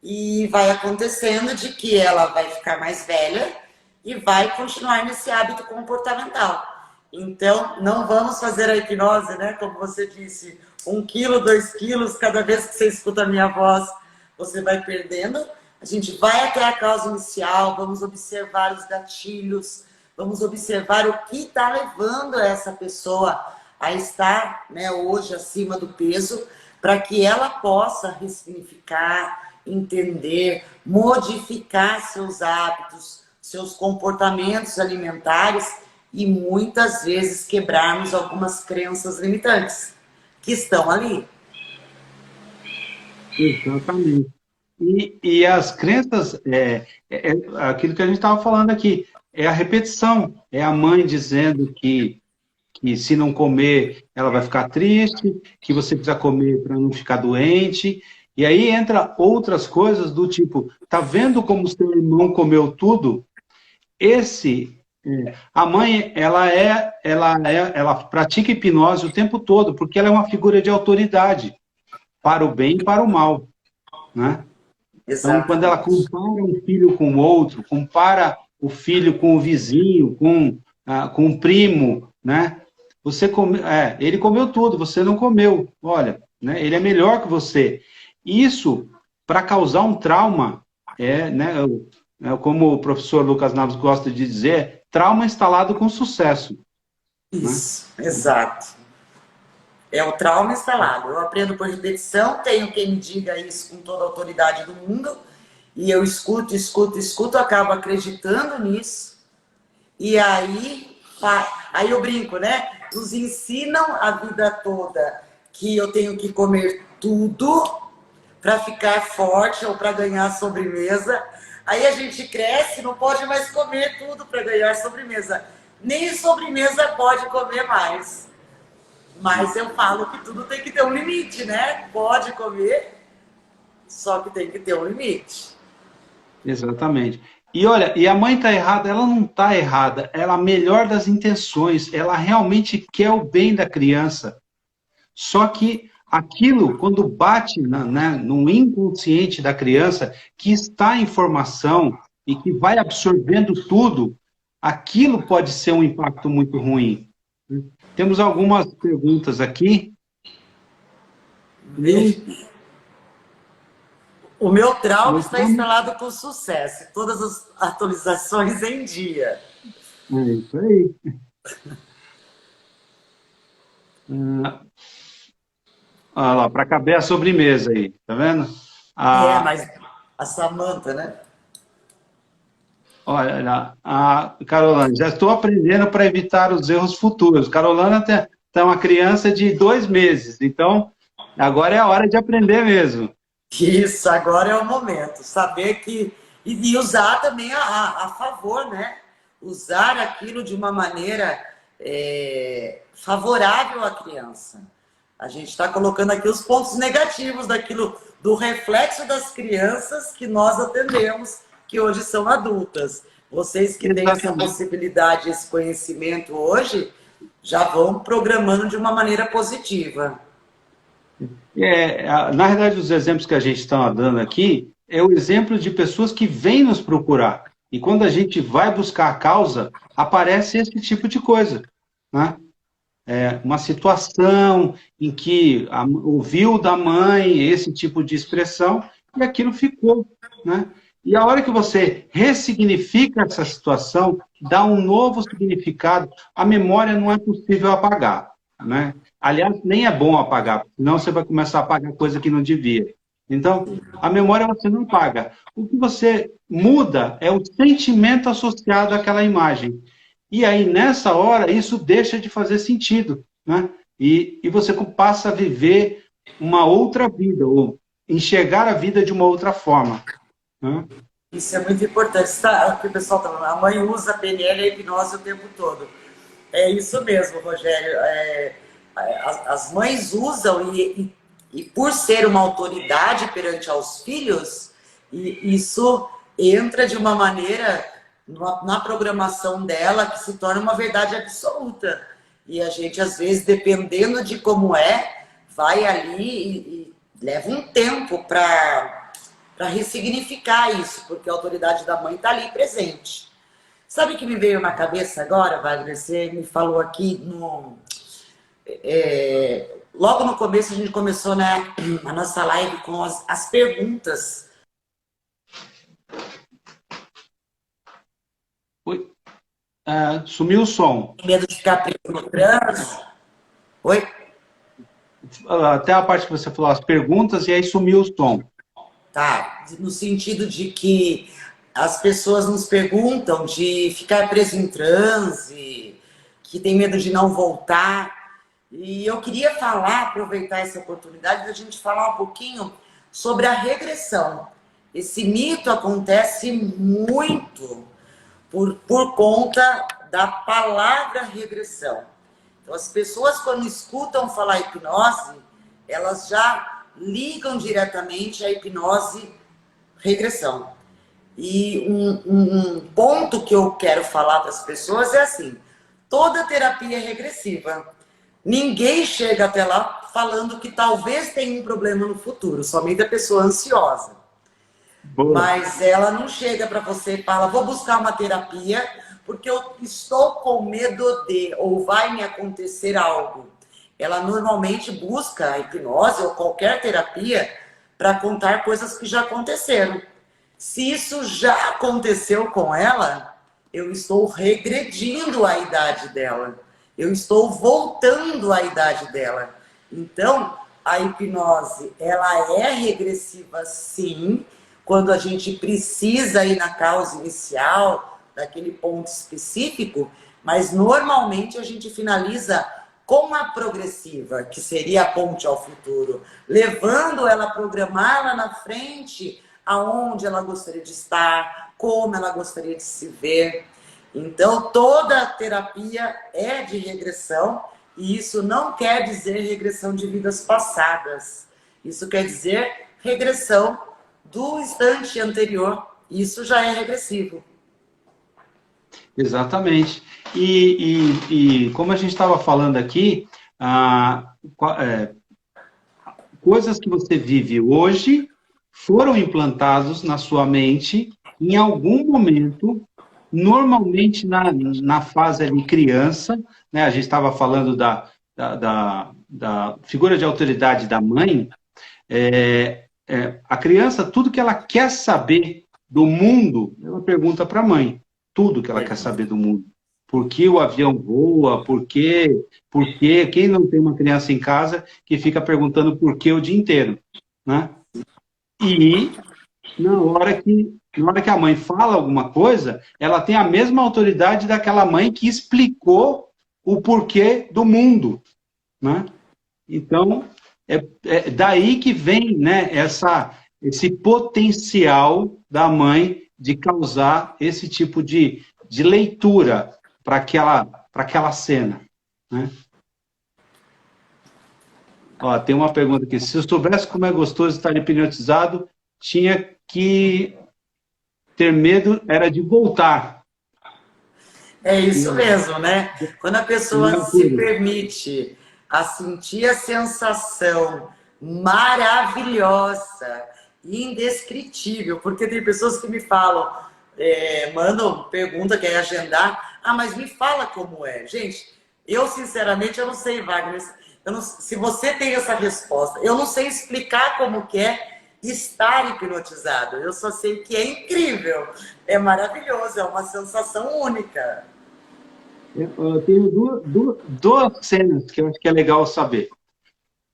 e vai acontecendo de que ela vai ficar mais velha e vai continuar nesse hábito comportamental. Então, não vamos fazer a hipnose, né? Como você disse, 1 quilo, 2 quilos, cada vez que você escuta a minha voz, você vai perdendo. A gente vai até a causa inicial, vamos observar os gatilhos, vamos observar o que está levando essa pessoa a estar, né, hoje acima do peso, para que ela possa ressignificar, entender, modificar seus hábitos, seus comportamentos alimentares e muitas vezes quebrarmos algumas crenças limitantes que estão ali. Exatamente. E as crenças, aquilo que a gente estava falando aqui, é a repetição, é a mãe dizendo que que se não comer, ela vai ficar triste, que você precisa comer para não ficar doente. E aí entra outras coisas do tipo, tá vendo como seu irmão comeu tudo? A mãe, ela pratica hipnose o tempo todo, porque ela é uma figura de autoridade, para o bem e para o mal, né? Então, quando ela Exatamente. compara um filho com o outro, compara o filho com o vizinho, com o primo, né? Ele comeu tudo, você não comeu. Olha, né? Ele é melhor que você. Isso, para causar um trauma, né? Como o professor Lucas Naves gosta de dizer, trauma instalado com sucesso, né? Isso, exato. É o trauma instalado. Eu aprendo por repetição, tenho quem me diga isso com toda a autoridade do mundo, e eu escuto, escuto, escuto, acabo acreditando nisso, e aí eu brinco, né? Nos ensinam a vida toda que eu tenho que comer tudo para ficar forte ou para ganhar sobremesa. Aí a gente cresce, não pode mais comer tudo para ganhar sobremesa. Nem sobremesa pode comer mais. Mas eu falo que tudo tem que ter um limite, né? Pode comer, só que tem que ter um limite. Exatamente. E olha, e a mãe está errada, ela não está errada, ela é a melhor das intenções, ela realmente quer o bem da criança. Só que aquilo, quando bate no inconsciente da criança, que está em formação e que vai absorvendo tudo, aquilo pode ser um impacto muito ruim. Temos algumas perguntas aqui. O meu trauma está instalado com sucesso. Todas as atualizações em dia. É isso aí. Olha lá, para caber a sobremesa aí, tá vendo? Mas a Samanta, né? Olha, a Carolina, já estou aprendendo para evitar os erros futuros. Carolina tem uma criança de 2 meses, então agora é a hora de aprender mesmo. Isso, agora é o momento. Saber que. E usar também a favor, né? Usar aquilo de uma maneira favorável à criança. A gente está colocando aqui os pontos negativos daquilo, do reflexo das crianças que nós atendemos, que hoje são adultas. Vocês que têm essa possibilidade, esse conhecimento hoje, já vão programando de uma maneira positiva. Na verdade, os exemplos que a gente está dando aqui é o exemplo de pessoas que vêm nos procurar. E quando a gente vai buscar a causa, aparece esse tipo de coisa, né? Uma situação em que ouviu da mãe esse tipo de expressão e aquilo ficou, né? E a hora que você ressignifica essa situação, dá um novo significado, a memória não é possível apagar, né? Aliás, nem é bom apagar, senão você vai começar a apagar coisa que não devia. Então, a memória você não apaga. O que você muda é o sentimento associado àquela imagem. E aí, nessa hora, isso deixa de fazer sentido, né? E você passa a viver uma outra vida, ou enxergar a vida de uma outra forma, né? Isso é muito importante. O que o pessoal está falando, a mãe usa a PNL e a hipnose o tempo todo. É isso mesmo, Rogério. As mães usam e por ser uma autoridade perante aos filhos, isso entra de uma maneira na programação dela que se torna uma verdade absoluta. E a gente, às vezes, dependendo de como vai ali e leva um tempo para ressignificar isso, porque a autoridade da mãe está ali presente. Sabe o que me veio na cabeça agora, Wagner? Você me falou aqui logo no começo a gente começou, né, a nossa live com as perguntas. Oi? Sumiu o som. Medo de ficar preso no trânsito. Oi? Até a parte que você falou as perguntas e aí sumiu o som. Tá, no sentido de que as pessoas nos perguntam de ficar preso em transe, que tem medo de não voltar. E eu queria aproveitar essa oportunidade da gente falar um pouquinho sobre a regressão. Esse mito acontece muito por conta da palavra regressão. Então, as pessoas, quando escutam falar hipnose, elas já ligam diretamente à hipnose regressão. E um ponto que eu quero falar para as pessoas é assim, toda terapia é regressiva. Ninguém chega até lá falando que talvez tenha um problema no futuro, somente a pessoa ansiosa. Boa. Mas ela não chega para você e fala, vou buscar uma terapia porque eu estou com medo de, ou vai me acontecer algo. Ela normalmente busca a hipnose ou qualquer terapia para contar coisas que já aconteceram. Se isso já aconteceu com ela, eu estou regredindo a idade dela. Eu estou voltando à idade dela. Então, a hipnose, ela é regressiva, sim, quando a gente precisa ir na causa inicial, daquele ponto específico, mas normalmente a gente finaliza com a progressiva, que seria a ponte ao futuro, levando ela a programar lá na frente aonde ela gostaria de estar, como ela gostaria de se ver. Então, toda terapia é de regressão, e isso não quer dizer regressão de vidas passadas. Isso quer dizer regressão do instante anterior. Isso já é regressivo. Exatamente. E como a gente estava falando aqui, coisas que você vive hoje foram implantados na sua mente em algum momento, normalmente na fase ali criança, né? A gente estava falando da figura de autoridade da mãe. A criança, tudo que ela quer saber do mundo, ela pergunta para a mãe. Tudo que ela quer saber do mundo. Por que o avião voa? Por quê? Quem não tem uma criança em casa que fica perguntando por que o dia inteiro, né? E na hora que a mãe fala alguma coisa, ela tem a mesma autoridade daquela mãe que explicou o porquê do mundo, né? Então, é daí que vem, né, esse potencial da mãe de causar esse tipo de leitura para aquela cena, né? Ó, tem uma pergunta aqui. Se eu soubesse como é gostoso estar hipnotizado, tinha que ter medo, era de voltar. É isso mesmo, né? Quando a pessoa se permite a sentir a sensação maravilhosa, indescritível, porque tem pessoas que me falam, mandam pergunta, quer agendar, mas me fala como é. Gente, eu sinceramente, eu não sei, Wagner, se você tem essa resposta, eu não sei explicar como que é estar hipnotizado, eu só sei que é incrível, é maravilhoso, é uma sensação única. Eu tenho duas cenas que eu acho que é legal saber.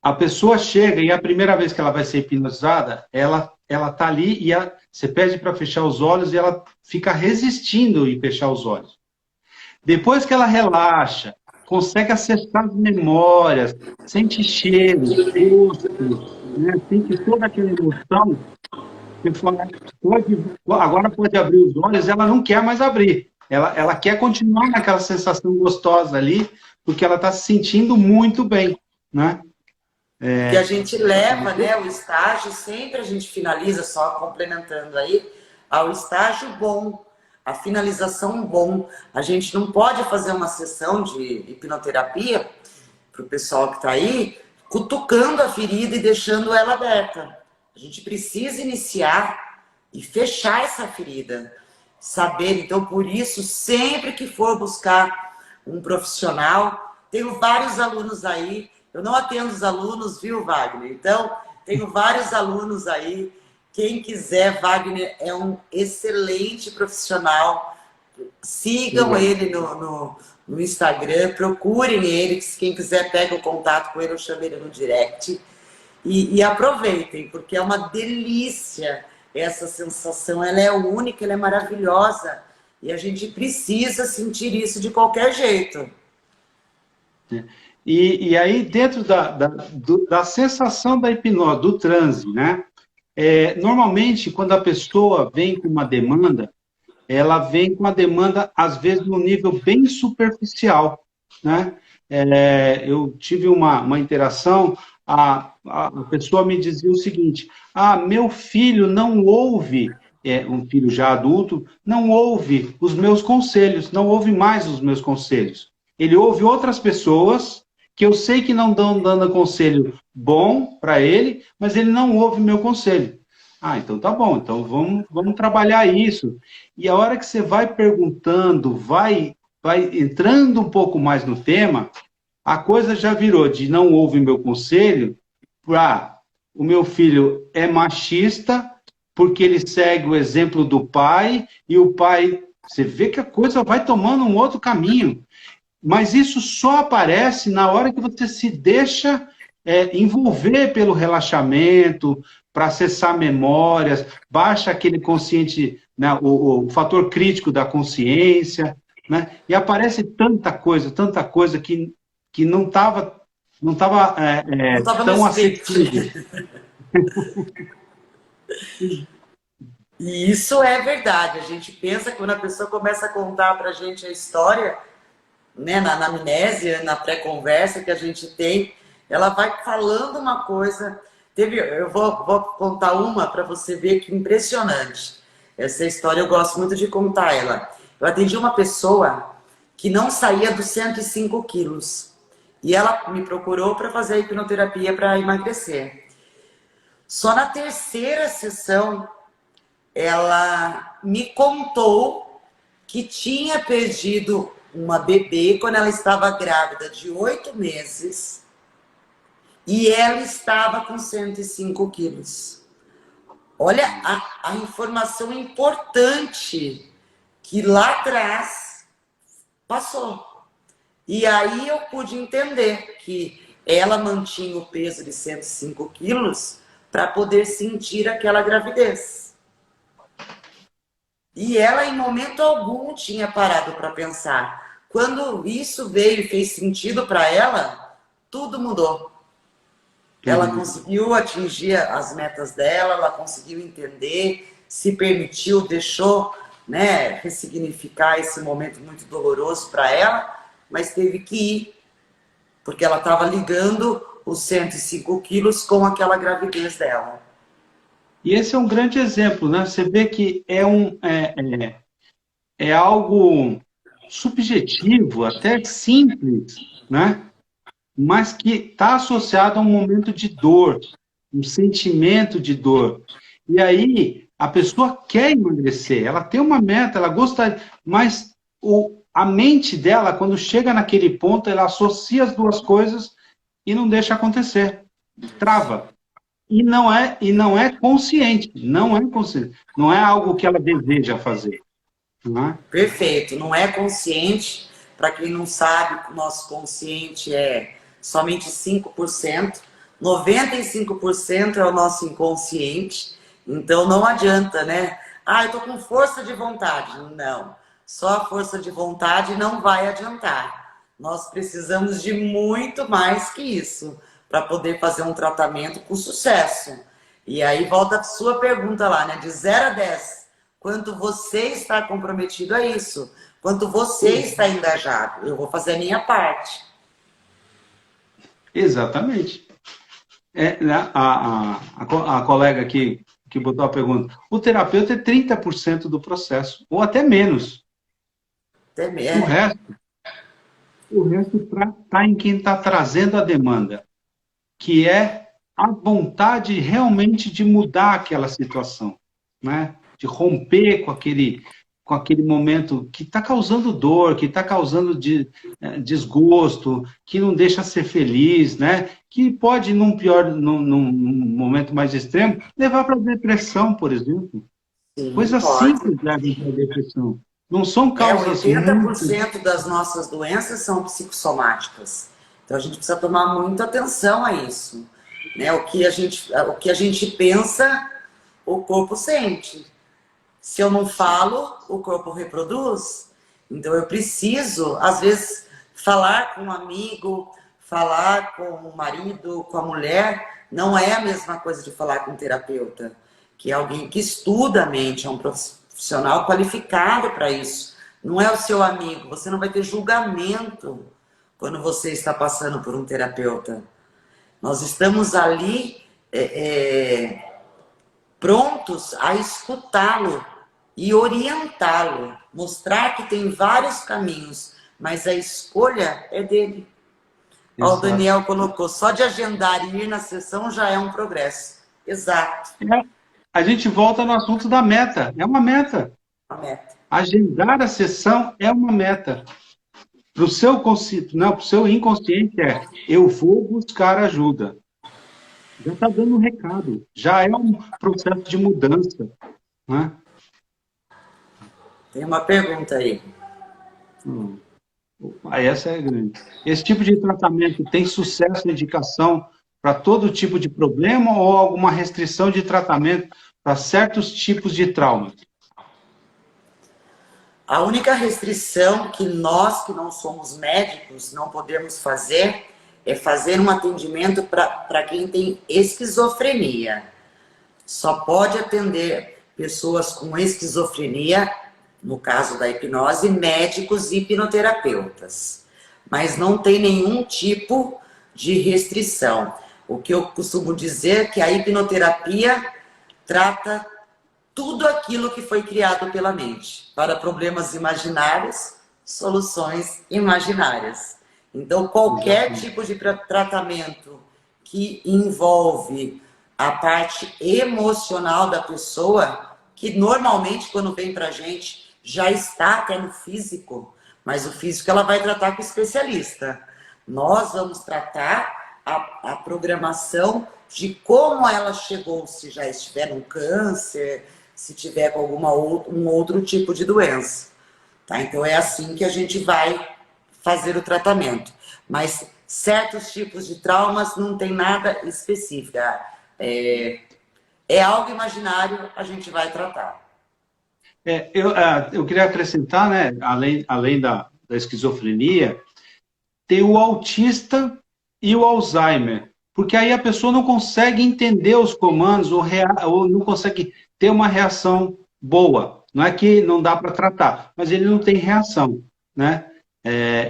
A pessoa chega e a primeira vez que ela vai ser hipnotizada, ela tá ali e você pede para fechar os olhos e ela fica resistindo em fechar os olhos. Depois que ela relaxa, consegue acessar as memórias, sente cheiro, gosto, né? Sente toda aquela emoção, você fala, agora pode abrir os olhos, ela não quer mais abrir. Ela quer continuar naquela sensação gostosa ali, porque ela está se sentindo muito bem, né? Que a gente leva, né, o estágio, sempre a gente finaliza, só complementando aí, ao estágio bom, a finalização bom. A gente não pode fazer uma sessão de hipnoterapia para o pessoal que está aí, cutucando a ferida e deixando ela aberta. A gente precisa iniciar e fechar essa ferida. Saber, então, por isso, sempre que for buscar um profissional, tenho vários alunos aí. Eu não atendo os alunos, viu, Wagner? Então, tenho vários alunos aí. Quem quiser, Wagner é um excelente profissional. Sigam ele no Instagram, procurem ele. Quem quiser, pega o contato com ele, eu chamo ele no direct. E aproveitem, porque é uma delícia essa sensação. Ela é única, ela é maravilhosa. E a gente precisa sentir isso de qualquer jeito. E aí, dentro da sensação da hipnose, do transe, né? Normalmente, quando a pessoa vem com uma demanda, ela vem com a demanda, às vezes, no nível bem superficial, né? eu tive uma interação, a pessoa me dizia o seguinte: meu filho não ouve, um filho já adulto, não ouve os meus conselhos, não ouve mais os meus conselhos. Ele ouve outras pessoas que eu sei que não estão dando conselho bom para ele, mas ele não ouve meu conselho. Então tá bom, então vamos trabalhar isso. E a hora que você vai perguntando, vai entrando um pouco mais no tema, a coisa já virou de não ouve meu conselho para o meu filho é machista porque ele segue o exemplo do pai e o pai, você vê que a coisa vai tomando um outro caminho. Mas isso só aparece na hora que você se deixa envolver pelo relaxamento, para acessar memórias, baixa aquele consciente, né, o fator crítico da consciência, né, e aparece tanta coisa que não Não tava no tão script. acessível. E isso é verdade. A gente pensa que quando a pessoa começa a contar pra gente a história, né, na anamnese, na pré-conversa que a gente tem, ela vai falando uma coisa. Eu vou contar uma para você ver que impressionante. Essa história eu gosto muito de contar ela. Eu atendi uma pessoa que não saía dos 105 quilos. E ela me procurou para fazer a hipnoterapia para emagrecer. Só na terceira sessão, ela me contou que tinha perdido uma bebê quando ela estava grávida de 8 meses e ela estava com 105 quilos. Olha a informação importante que lá atrás passou. E aí eu pude entender que ela mantinha o peso de 105 quilos para poder sentir aquela gravidez. E ela, em momento algum, tinha parado para pensar. Quando isso veio e fez sentido para ela, tudo mudou. Ela conseguiu atingir as metas dela, ela conseguiu entender, se permitiu, deixou, né, ressignificar esse momento muito doloroso para ela, mas teve que ir, porque ela estava ligando os 105 quilos com aquela gravidez dela. E esse é um grande exemplo, né? Você vê que é algo subjetivo, até simples, né? Mas que está associado a um momento de dor, um sentimento de dor. E aí a pessoa quer emagrecer, ela tem uma meta, ela gosta, mas a mente dela, quando chega naquele ponto, ela associa as duas coisas e não deixa acontecer, trava. E não é consciente, não é algo que ela deseja fazer. Não é? Perfeito, não é consciente. Para quem não sabe, o nosso consciente é somente 5%, 95% é o nosso inconsciente. Então não adianta, né? Eu tô com força de vontade. Não, só a força de vontade não vai adiantar. Nós precisamos de muito mais que isso para poder fazer um tratamento com sucesso. E aí volta a sua pergunta lá, né? De 0 a 10, quanto você está comprometido a isso? Quanto você está engajado? Eu vou fazer a minha parte. Exatamente. A colega aqui que botou a pergunta, o terapeuta é 30% do processo, ou até menos. Até mesmo. O resto está em quem está trazendo a demanda, que é a vontade realmente de mudar aquela situação, né? De romper com aquele momento que está causando dor, que está causando desgosto, que não deixa ser feliz, né? Que pode, num momento mais extremo, levar para a depressão, por exemplo. Sim, Coisas pode. simples levam para a depressão. Não são causas muito... 80% das nossas doenças são psicossomáticas. Então a gente precisa tomar muita atenção a isso. Né? O que a gente pensa, o corpo sente. Se eu não falo, o corpo reproduz. Então eu preciso, às vezes, falar com um amigo, falar com o marido, com a mulher, não é a mesma coisa de falar com um terapeuta, que é alguém que estuda a mente, é um profissional qualificado para isso. Não é o seu amigo, você não vai ter julgamento quando você está passando por um terapeuta. Nós estamos ali prontos a escutá-lo e orientá-lo, mostrar que tem vários caminhos, mas a escolha é dele. Ó, o Exato. Daniel colocou, só de agendar e ir na sessão já é um progresso. Exato, A gente volta no assunto da meta. É uma meta. uma meta. Agendar a sessão é uma meta. Para o seu não, para o seu inconsciente eu vou buscar ajuda. Já está dando um recado. Já é um processo de mudança. Né? Tem uma pergunta aí. Essa é grande. Esse tipo de tratamento tem sucesso na indicação para todo tipo de problema ou alguma restrição de tratamento para certos tipos de trauma? A única restrição que nós, que não somos médicos, não podemos fazer é fazer um atendimento para quem tem esquizofrenia. Só pode atender pessoas com esquizofrenia, no caso da hipnose, médicos e hipnoterapeutas. Mas não tem nenhum tipo de restrição. O que eu costumo dizer é que a hipnoterapia trata tudo aquilo que foi criado pela mente. Para problemas imaginários, soluções imaginárias. Então, qualquer tipo de tratamento que envolve a parte emocional da pessoa, que normalmente, quando vem para a gente, já está até no físico, mas o físico ela vai tratar com o especialista. Nós vamos tratar a programação de como ela chegou, se já estiver no câncer, se tiver com um outro tipo de doença. Tá? Então é assim que a gente vai fazer o tratamento. Mas certos tipos de traumas não tem nada específico. É algo imaginário, a gente vai tratar. Eu queria acrescentar, né, além da esquizofrenia, tem o autista e o Alzheimer, porque aí a pessoa não consegue entender os comandos ou não consegue ter uma reação boa. Não é que não dá para tratar, mas ele não tem reação, né?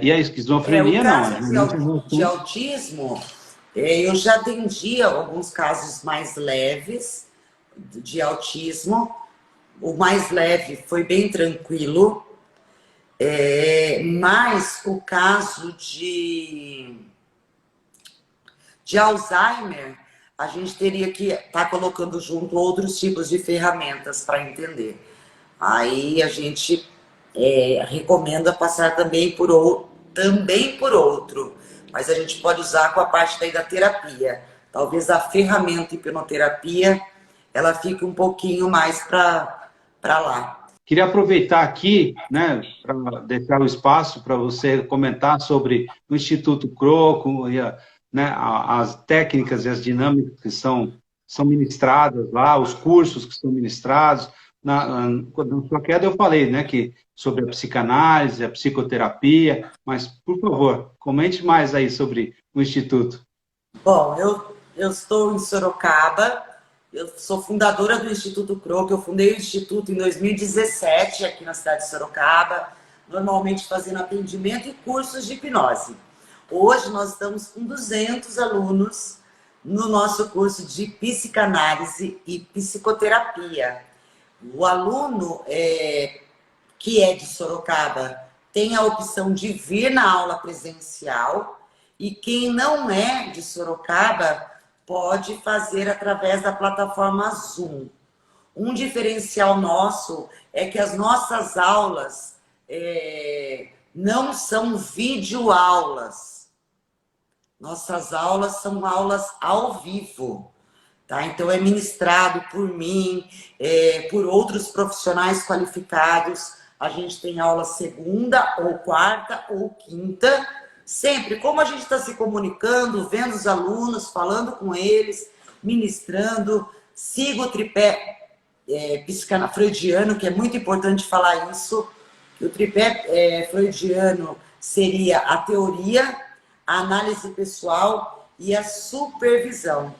E a esquizofrenia, O não. caso de autismo, eu já atendi alguns casos mais leves de autismo. O mais leve foi bem tranquilo, mas o caso de Alzheimer, a gente teria que estar colocando junto outros tipos de ferramentas para entender. Aí a gente recomenda passar também por outro, mas a gente pode usar com a parte daí da terapia. Talvez a ferramenta hipnoterapia, ela fique um pouquinho mais para lá. Queria aproveitar aqui, né, para deixar o espaço para você comentar sobre o Instituto Croco e né, as técnicas e as dinâmicas que são ministradas lá, os cursos que são ministrados. Na sua queda eu falei, né, que sobre a psicanálise, a psicoterapia, mas, por favor, comente mais aí sobre o Instituto. Bom, eu estou em Sorocaba, eu sou fundadora do Instituto Croco, eu fundei o Instituto em 2017 aqui na cidade de Sorocaba, normalmente fazendo atendimento e cursos de hipnose. Hoje nós estamos com 200 alunos no nosso curso de psicanálise e psicoterapia. O aluno que é de Sorocaba tem a opção de vir na aula presencial e quem não é de Sorocaba pode fazer através da plataforma Zoom. Um diferencial nosso é que as nossas aulas não são videoaulas. Nossas aulas são aulas ao vivo. Tá? Então, é ministrado por mim, por outros profissionais qualificados. A gente tem aula segunda, ou quarta, ou quinta. Sempre, como a gente está se comunicando, vendo os alunos, falando com eles, ministrando. Sigo o tripé freudiano, que é muito importante falar isso. Que o tripé freudiano seria a teoria, a análise pessoal e a supervisão.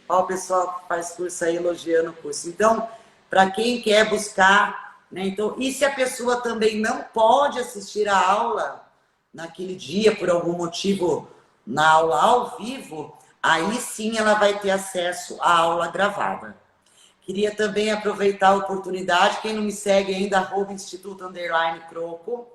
Ó, o pessoal que faz curso aí elogiando o curso. Então, para quem quer buscar, né? Então, e se a pessoa também não pode assistir a aula, naquele dia, por algum motivo, na aula ao vivo, aí sim ela vai ter acesso à aula gravada. Queria também aproveitar a oportunidade, quem não me segue ainda, @instituto_croco,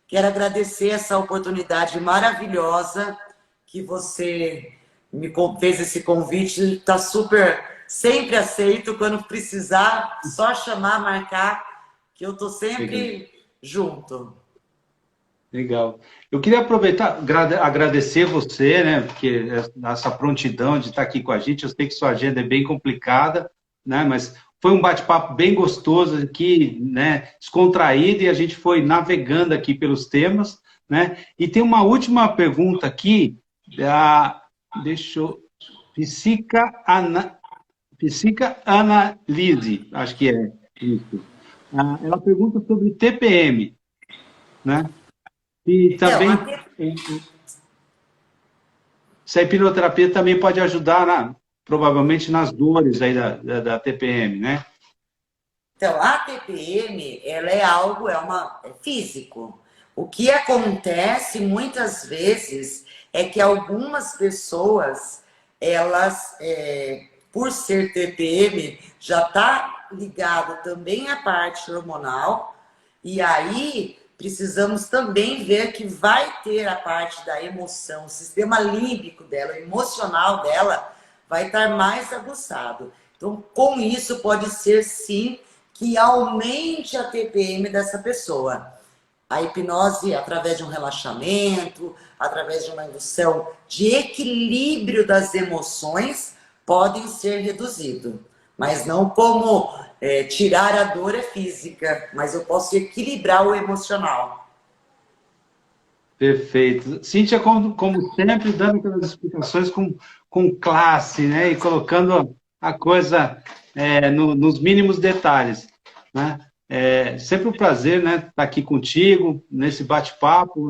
quero agradecer essa oportunidade maravilhosa que você me fez esse convite, está super, sempre aceito, quando precisar, só chamar, marcar, que eu estou sempre junto. Legal. Eu queria aproveitar, agradecer você, né, porque essa prontidão de estar aqui com a gente, eu sei que sua agenda é bem complicada, né, mas foi um bate-papo bem gostoso aqui, né, descontraído, e a gente foi navegando aqui pelos temas, né, e tem uma última pergunta aqui, deixa eu, Psica Analise, acho que é isso. Ela pergunta sobre TPM, né? E também, se a hipnoterapia também pode ajudar, provavelmente, nas dores aí da TPM, né? Então, a TPM, ela é algo, é físico. O que acontece muitas vezes é que algumas pessoas, elas, por ser TPM, já está ligado também à parte hormonal, e aí precisamos também ver que vai ter a parte da emoção, o sistema límbico dela, o emocional dela vai estar mais aguçado. Então, com isso, pode ser sim que aumente a TPM dessa pessoa. A hipnose, através de um relaxamento, através de uma indução de equilíbrio das emoções, podem ser reduzidos. Mas não como tirar a dor é física, mas eu posso equilibrar o emocional. Perfeito. Cíntia, como sempre, dando aquelas explicações com classe, né? E colocando a coisa nos mínimos detalhes, né? É sempre um prazer, né, estar aqui contigo, nesse bate-papo.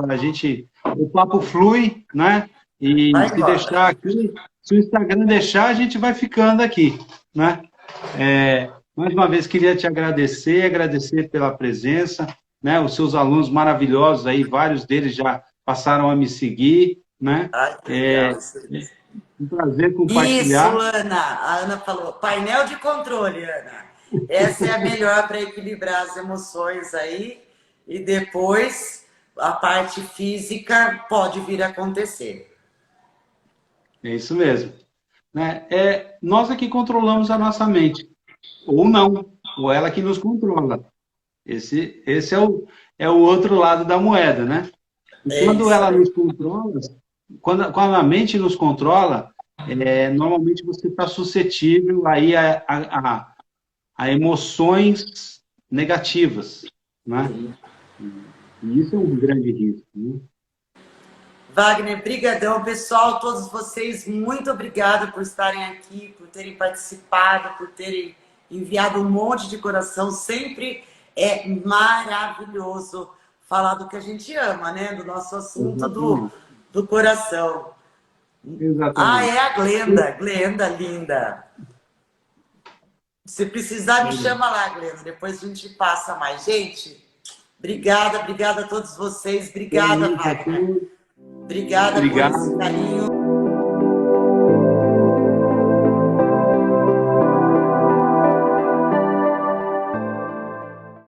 O papo flui, né? E se deixar aqui, se o Instagram deixar, a gente vai ficando aqui, né? Mais uma vez, queria te agradecer pela presença, né? Os seus alunos maravilhosos aí, vários deles já passaram a me seguir, né? Ai, que legal. Um prazer compartilhar. Isso, Ana. A Ana falou, painel de controle, Ana. Essa é a melhor para equilibrar as emoções aí, e depois a parte física pode vir a acontecer. É isso mesmo. Né? Nós aqui controlamos a nossa mente, ou não, ou ela que nos controla. Esse é o outro lado da moeda, né? E quando ela nos controla, quando a mente nos controla, normalmente você está suscetível aí a emoções negativas, né? E isso é um grande risco, né? Wagner, brigadão, pessoal, todos vocês, muito obrigada por estarem aqui, por terem participado, por terem enviado um monte de coração. Sempre é maravilhoso falar do que a gente ama, né? Do nosso assunto do coração. Exatamente. É a Glenda linda. Se precisar, me chama lá, Glenda. Depois a gente passa mais. Gente, obrigada a todos vocês. Obrigada, Wagner. Obrigada por esse carinho.